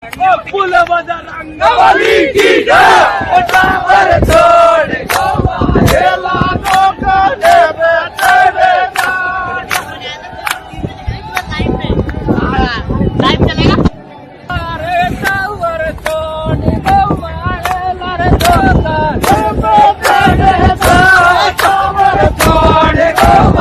फुल बाजार रंगवाली की जय ओटावर छोड़ गवाला लोकांने बेचले लाइव चलेगा। अरे टावर छोड़ गवाला रे लोकांने बेचले टावर छोड़ गवाला